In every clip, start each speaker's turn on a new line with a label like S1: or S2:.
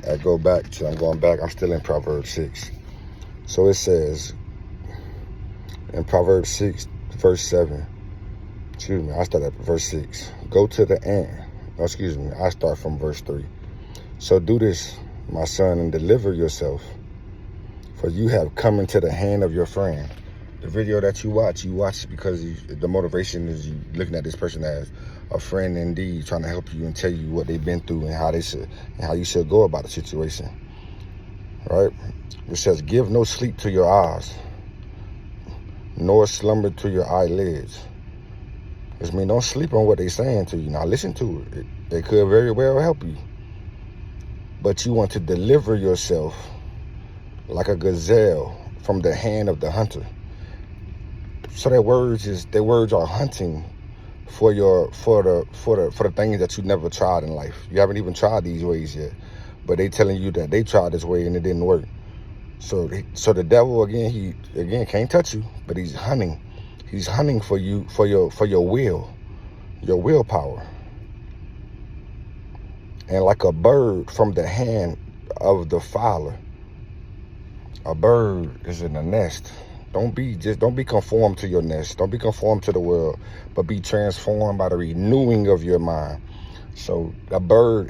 S1: I'm going back. I'm still in Proverbs 6. So it says in Proverbs 6, verse 7. I start at verse 6. Go to the ant. I start from verse 3. So do this, my son, and deliver yourself, for you have come into the hand of your friend. The video that you watch because the motivation is you looking at this person as a friend indeed, trying to help you and tell you what they've been through and how you should go about the situation. Right? It says, give no sleep to your eyes, nor slumber to your eyelids. This means don't sleep on what they're saying to you. Now listen to it. They could very well help you. But you want to deliver yourself like a gazelle from the hand of the hunter. So their words are hunting for the things that you never tried in life. You haven't even tried these ways yet, but they telling you that they tried this way and it didn't work. So the devil he can't touch you, but he's hunting. He's hunting for you for your willpower. And like a bird from the hand of the fowler. A bird is in a nest. Don't be conformed to your nest. Don't be conformed to the world, but be transformed by the renewing of your mind. So the bird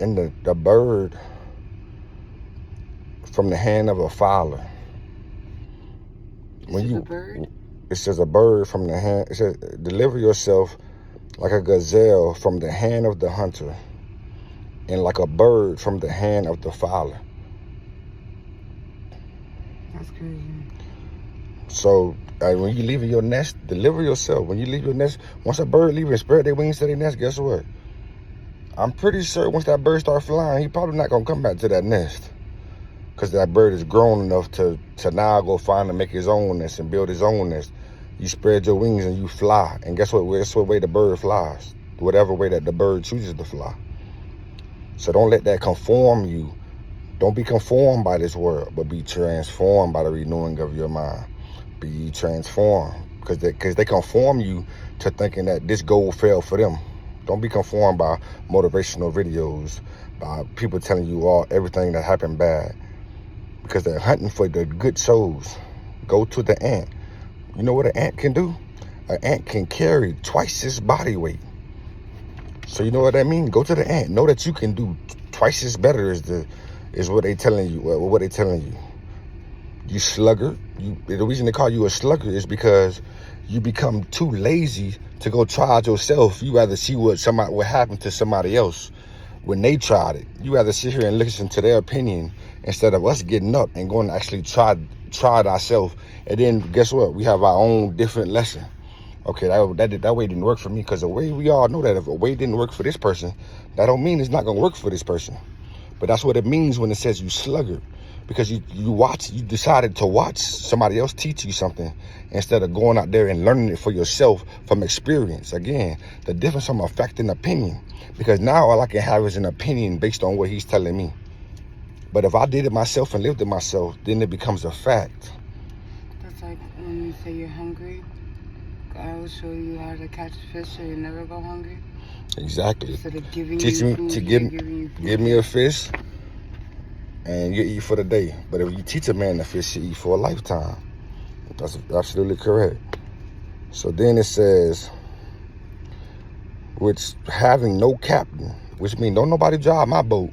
S1: from the hand of a fowler. It says a bird from the hand. It says deliver yourself like a gazelle from the hand of the hunter, and like a bird from the hand of the fowler.
S2: That's crazy.
S1: So when you leave your nest, deliver yourself. When you leave your nest, once a bird leaves and spread their wings to their nest, guess what? I'm pretty sure once that bird starts flying, he probably not going to come back to that nest. Because that bird is grown enough to now go find and make his own nest and build his own nest. You spread your wings and you fly. And guess what? Guess what way the bird flies? Whatever way that the bird chooses to fly. So don't let that conform you. Don't be conformed by this world, but be transformed by the renewing of your mind. Be transformed, because they conform you to thinking that this goal failed for them. Don't be conformed by motivational videos, by people telling you everything that happened bad, because they're hunting for the good souls. Go to the ant. You know what an ant can do? An ant can carry twice its body weight. So you know what that means? Go to the ant. Know that you can do twice as better is what they telling you. What they telling you. You sluggard. The reason they call you a sluggard is because you become too lazy to go try it yourself. You rather see what happened to somebody else when they tried it. You rather sit here and listen to their opinion instead of us getting up and going to actually try it ourselves. And then guess what? We have our own different lesson. Okay, that way didn't work for me, because the way we all know that if a way didn't work for this person, that don't mean it's not gonna work for this person. But that's what it means when it says you sluggard. Because you decided to watch somebody else teach you something instead of going out there and learning it for yourself from experience. Again, the difference from a fact and opinion. Because now all I can have is an opinion based on what he's telling me. But if I did it myself and lived it myself, then it becomes a fact.
S2: That's like when you say you're hungry, God will show you how to catch fish so you never go hungry.
S1: Exactly.
S2: Instead of giving
S1: Teach
S2: you
S1: me
S2: food,
S1: to give me a fish, and you eat for the day. But if you teach a man to fish, you eat for a lifetime. That's absolutely correct. So then it says, which having no captain, which means don't nobody drive my boat.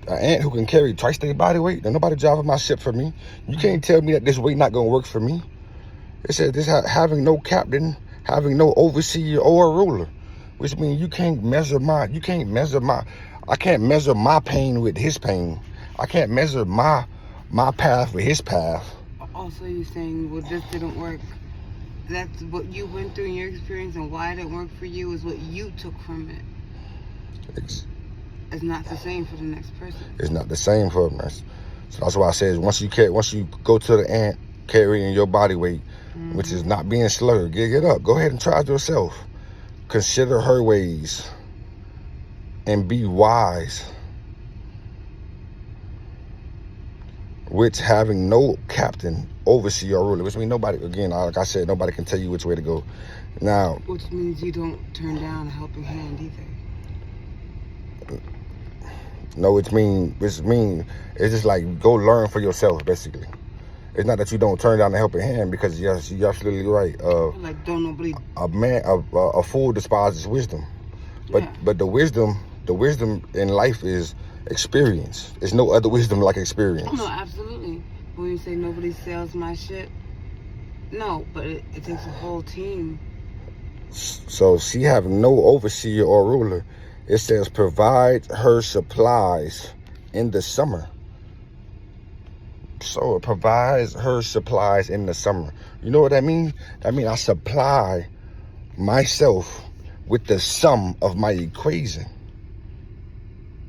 S1: An ant who can carry twice their body weight, don't nobody driving my ship for me. You can't tell me that this way not gonna work for me. It says this having no captain, having no overseer or a ruler, which means I can't measure my pain with his pain. I can't measure my path with his path.
S2: Also, you're saying, well, this didn't work. That's what you went through in your experience, and why it didn't work for you is what you took from it. It's not the same for the next person. It's not the same
S1: for them. So that's why I said once you go to the ant carrying your body weight, which is not being sluggard, get up. Go ahead and try it yourself. Consider her ways and be wise, which having no captain, overseer, or ruler, which means nobody, again, like I said, nobody can tell you which way to go. Now,
S2: which means you don't turn down a helping hand either.
S1: No, it's just like go learn for yourself, basically. It's not that you don't turn down the helping hand, because yes, you're absolutely right.
S2: Like, don't nobody.
S1: A fool despises wisdom, but
S2: Yeah.
S1: but the wisdom in life is experience. There's no other wisdom like experience.
S2: Oh, no, absolutely. When you say nobody sells my shit, no, but it takes a whole team.
S1: So she have no overseer or ruler. It says provide her supplies in the summer. So it provides her supplies in the summer. You know what that means? That means I supply myself with the sum of my equation.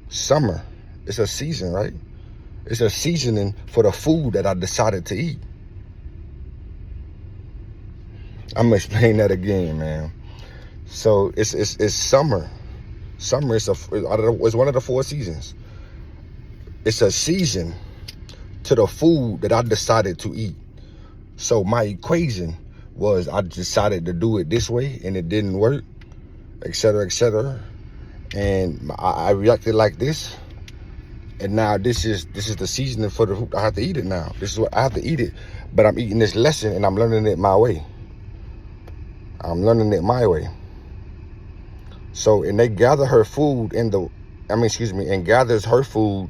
S1: Summer, it's a season, right? It's a seasoning for the food that I decided to eat. I'm gonna explain that again, man. So it's summer. Summer is one of the 4 seasons. It's a season to the food that I decided to eat. So my equation was I decided to do it this way and it didn't work, etc., etc. And I reacted like this. And now this is the seasoning for the food. I have to eat it now. This is what I have to eat it. But I'm eating this lesson and I'm learning it my way. I'm learning it my way. So, and they gather her food and gathers her food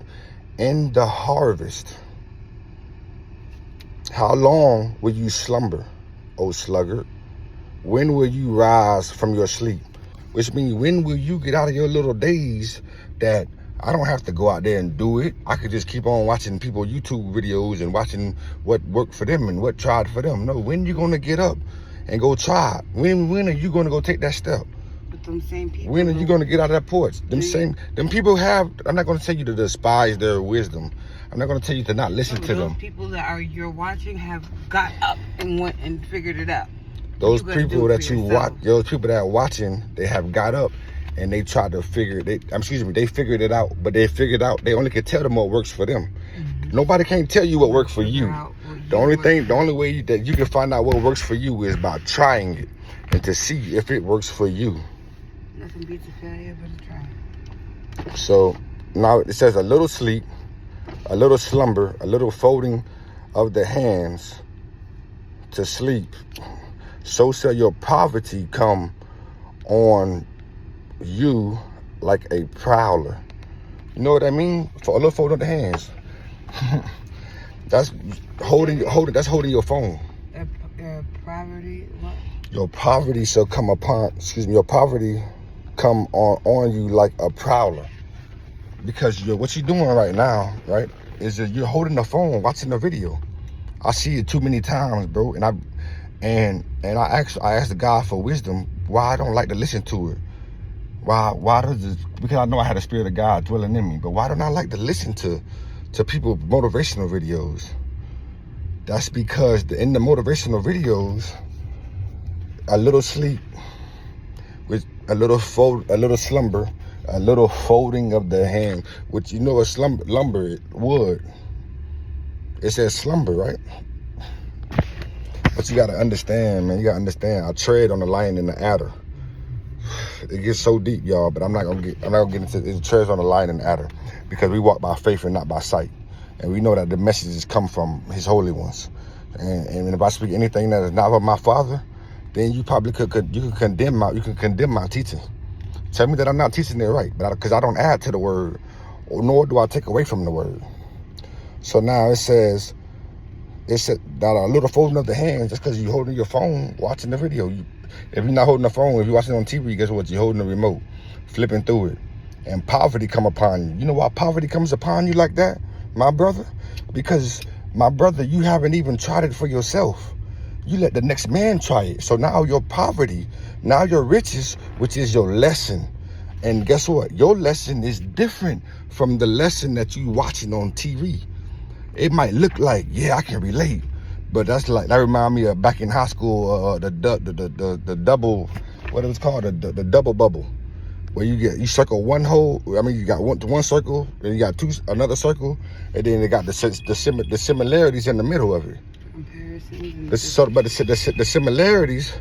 S1: in the harvest. How long will you slumber, O sluggard? When will you rise from your sleep? Which means, when will you get out of your little days that I don't have to go out there and do it? I could just keep on watching people YouTube videos and watching what worked for them and what tried for them. No, when you gonna get up and go try it? When are you gonna go take that step?
S2: But them same people.
S1: When are you gonna get out of that porch? Them people have. I'm not gonna tell you to despise their wisdom. I'm not gonna tell you to not listen to them.
S2: Those people that you're watching have got up and went and figured it out.
S1: Those people that you watch, those people that are watching, they have got up and they tried to they figured it out, but they only can tell them what works for them. Mm-hmm. Nobody can tell you what works for you. The only way that you can find out what works for you is by trying it and to see if it works for you.
S2: Nothing beats a failure but a try.
S1: So now it says a little sleep, a little slumber, a little folding of the hands to sleep. So shall your poverty come on you like a prowler. You know what I mean? For a little fold of the hands. That's holding your phone.
S2: Poverty, what?
S1: Your poverty shall come your poverty come on you like a prowler. Because what you're doing right now, right, is that you're holding the phone, watching the video. I see it too many times, bro, and I asked God for wisdom why I don't like to listen to it. Because I know I had the Spirit of God dwelling in me, but why don't I like to listen to people motivational videos? That's because in the motivational videos, a little sleep with a little slumber, a little folding of the hand, which lumber wood. It says slumber, right? But you gotta understand, man. I tread on the lion and the adder. It gets so deep, y'all. But I'm not gonna get into it. It treads on the lion and the adder, because we walk by faith and not by sight, and we know that the messages come from His holy ones. And if I speak anything that is not of my Father, then you probably could condemn my teaching. Tell me that I'm not teaching it right, but because I don't add to the word, nor do I take away from the word. So now it says that a little folding of the hands, just because you're holding your phone, watching the video. If you're not holding the phone, if you're watching on TV, guess what? You're holding the remote, flipping through it. And poverty come upon you. You know why poverty comes upon you like that, my brother? Because, my brother, you haven't even tried it for yourself. You let the next man try it. So now your poverty, now your riches, which is your lesson. And guess what? Your lesson is different from the lesson that you watching on TV. It might look like, yeah, I can relate, but that remind me of back in high school, the double, what it was called, the double bubble, where you circle one hole. I mean, you got one circle, then you got another circle, and then they got the similarities in the middle of it.
S2: Comparisons.
S1: But the similarities,